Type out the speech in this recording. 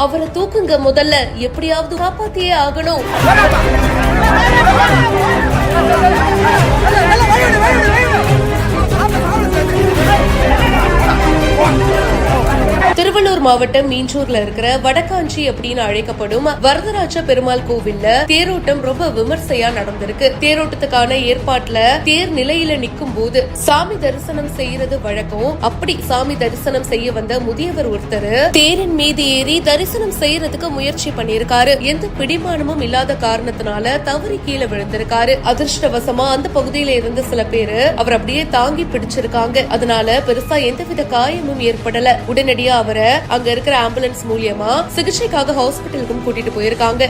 அவரை தூக்குங்க, முதல்ல எப்படியாவது காப்பாத்தியே ஆகணும். திருவள்ளூர் மாவட்டம் மீஞ்சூர்ல இருக்கிற வடக்காஞ்சி அப்படின்னு அழைக்கப்படும் வரதராஜ பெருமாள் கோவில்ல தேரோட்டம் ரொம்ப விமர்சையா நடந்திருக்கு. தேரோட்டத்துக்கான ஏற்பாட்டுல தேர் நிலையில நிக்கும் போது சாமி தரிசனம் செய்யறது வழக்கம். அப்படி சாமி தரிசனம் செய்ய வந்த முதியவர் ஒருத்தர் தேரின் மீது ஏறி தரிசனம் செய்யறதுக்கு முயற்சி பண்ணிருக்காரு. எந்த பிடிமானமும் இல்லாத காரணத்தினால தவறி கீழே விழுந்திருக்காரு. அதிர்ஷ்டவசமா அந்த பகுதியில இருந்த சில பேரு அவர் அப்படியே தாங்கி பிடிச்சிருக்காங்க. அதனால பெருசா எந்தவித காயமும் ஏற்படல. உடனடியா அவரை அங்க இருக்கிற ஆம்புலன்ஸ் மூலியமா சிகிச்சைக்காக ஹாஸ்பிட்டலுக்கும் கூட்டிட்டு போயிருக்காங்க.